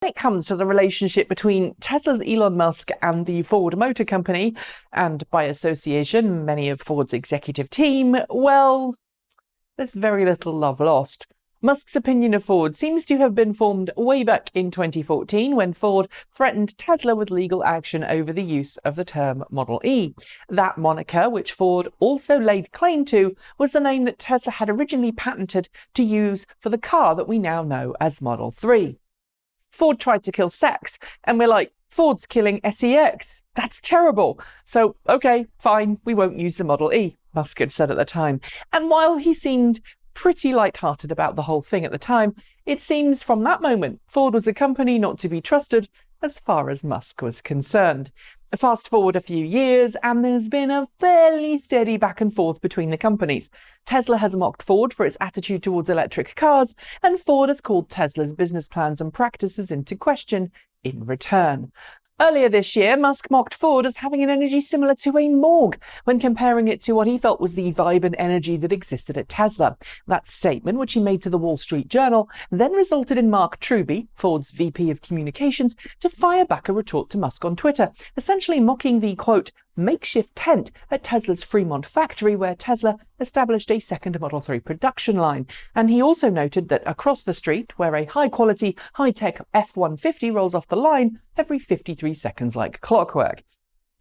it comes to the relationship between Tesla's Elon Musk and the Ford Motor Company, and by association, many of Ford's executive team, well, there's very little love lost. Musk's opinion of Ford seems to have been formed way back in 2014 when Ford threatened Tesla with legal action over the use of the term Model E. That moniker, which Ford also laid claim to, was the name that Tesla had originally patented to use for the car that we now know as Model 3. Ford tried to kill sex, and we're like, Ford's killing SEX. That's terrible. So, okay, fine, we won't use the Model E, Musk had said at the time. And while he seemed pretty light-hearted about the whole thing at the time, it seems from that moment Ford was a company not to be trusted as far as Musk was concerned. Fast forward a few years, and there's been a fairly steady back and forth between the companies. Tesla has mocked Ford for its attitude towards electric cars, and Ford has called Tesla's business plans and practices into question in return. Earlier this year, Musk mocked Ford as having an energy similar to a morgue when comparing it to what he felt was the vibe and energy that existed at Tesla. That statement, which he made to the Wall Street Journal, then resulted in Mark Truby, Ford's VP of Communications, to fire back a retort to Musk on Twitter, essentially mocking the, quote, makeshift tent at Tesla's Fremont factory where Tesla established a second Model 3 production line. And he also noted that across the street, where a high-quality, high-tech F-150 rolls off the line every 53 seconds like clockwork.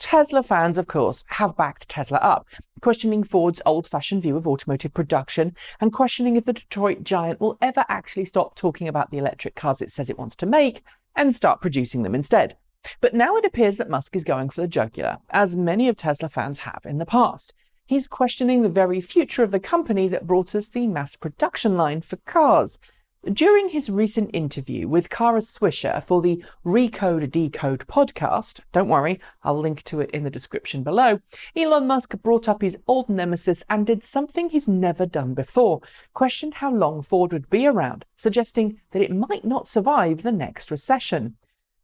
Tesla fans, of course, have backed Tesla up, questioning Ford's old-fashioned view of automotive production and questioning if the Detroit giant will ever actually stop talking about the electric cars it says it wants to make and start producing them instead. But now it appears that Musk is going for the jugular, as many of Tesla fans have in the past. He's questioning the very future of the company that brought us the mass production line for cars. During his recent interview with Kara Swisher for the Recode Decode podcast, don't worry, I'll link to it in the description below, Elon Musk brought up his old nemesis and did something he's never done before, questioned how long Ford would be around, suggesting that it might not survive the next recession.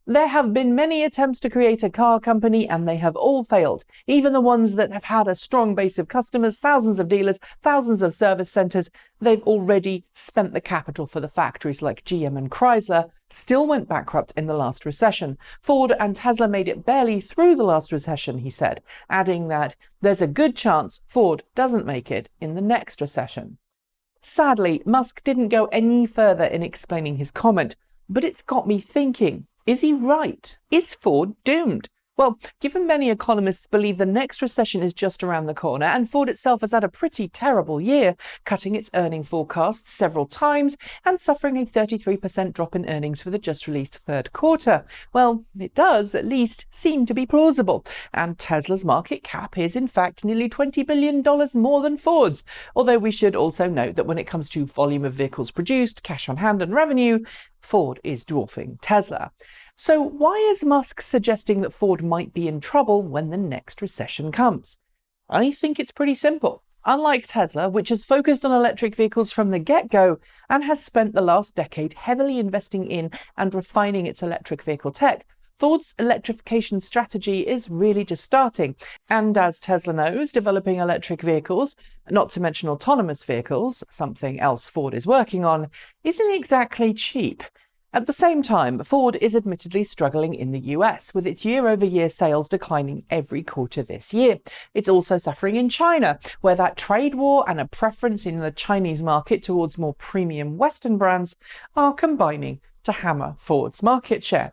There have been many attempts to create a car company and they have all failed, even the ones that have had a strong base of customers, thousands of dealers, thousands of service centres. They've already spent the capital for the factories like GM and Chrysler, still went bankrupt in the last recession. Ford and Tesla made it barely through the last recession, he said, adding that there's a good chance Ford doesn't make it in the next recession. Sadly, Musk didn't go any further in explaining his comment, but it's got me thinking. Is he right? Is Ford doomed? Well, given many economists believe the next recession is just around the corner, and Ford itself has had a pretty terrible year, cutting its earnings forecasts several times and suffering a 33% drop in earnings for the just-released third quarter, well, it does at least seem to be plausible. And Tesla's market cap is, in fact, nearly $20 billion more than Ford's, although we should also note that when it comes to volume of vehicles produced, cash on hand and revenue, Ford is dwarfing Tesla. So why is Musk suggesting that Ford might be in trouble when the next recession comes? I think it's pretty simple. Unlike Tesla, which has focused on electric vehicles from the get-go and has spent the last decade heavily investing in and refining its electric vehicle tech, Ford's electrification strategy is really just starting. And as Tesla knows, developing electric vehicles, not to mention autonomous vehicles, something else Ford is working on, isn't exactly cheap. At the same time, Ford is admittedly struggling in the US, with its year-over-year sales declining every quarter this year. It's also suffering in China, where that trade war and a preference in the Chinese market towards more premium Western brands are combining to hammer Ford's market share.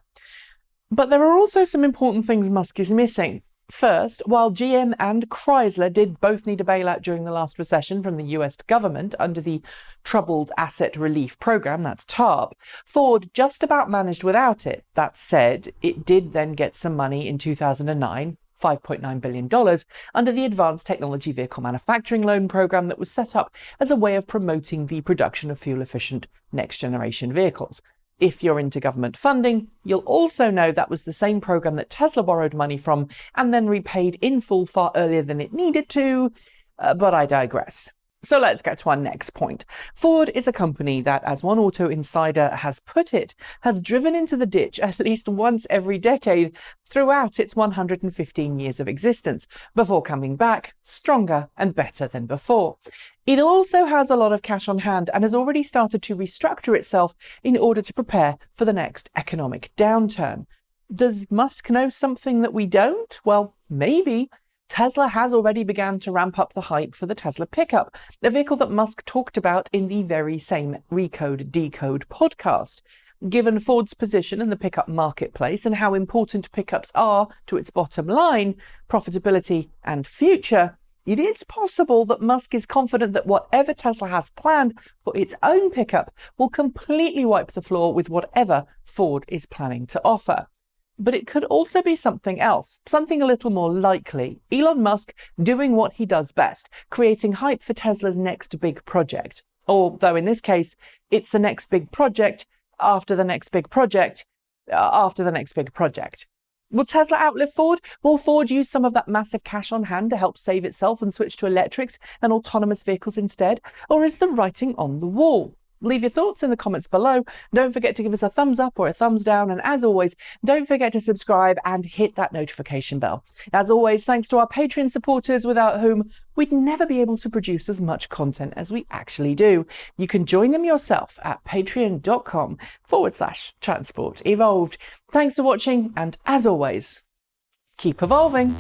But there are also some important things Musk is missing. First, while GM and Chrysler did both need a bailout during the last recession from the US government under the Troubled Asset Relief Program, that's TARP, Ford just about managed without it. That said, it did then get some money in 2009, $5.9 billion, under the Advanced Technology Vehicle Manufacturing Loan Program that was set up as a way of promoting the production of fuel-efficient next-generation vehicles. If you're into government funding, you'll also know that was the same program that Tesla borrowed money from and then repaid in full far earlier than it needed to, but I digress. So let's get to our next point. Ford is a company that, as one auto insider has put it, has driven into the ditch at least once every decade throughout its 115 years of existence, before coming back stronger and better than before. It also has a lot of cash on hand and has already started to restructure itself in order to prepare for the next economic downturn. Does Musk know something that we don't? Well, maybe. Tesla has already begun to ramp up the hype for the Tesla pickup, a vehicle that Musk talked about in the very same Recode Decode podcast. Given Ford's position in the pickup marketplace and how important pickups are to its bottom line, profitability, and future, it is possible that Musk is confident that whatever Tesla has planned for its own pickup will completely wipe the floor with whatever Ford is planning to offer. But it could also be something else, something a little more likely. Elon Musk doing what he does best, creating hype for Tesla's next big project. Although in this case, it's the next big project after the next big project after the next big project. Will Tesla outlive Ford? Will Ford use some of that massive cash on hand to help save itself and switch to electrics and autonomous vehicles instead? Or is the writing on the wall? Leave your thoughts in the comments below. Don't forget to give us a thumbs up or a thumbs down. And as always, don't forget to subscribe and hit that notification bell. As always, thanks to our Patreon supporters, without whom we'd never be able to produce as much content as we actually do. You can join them yourself at patreon.com/transport evolved. Thanks for watching. And as always, keep evolving.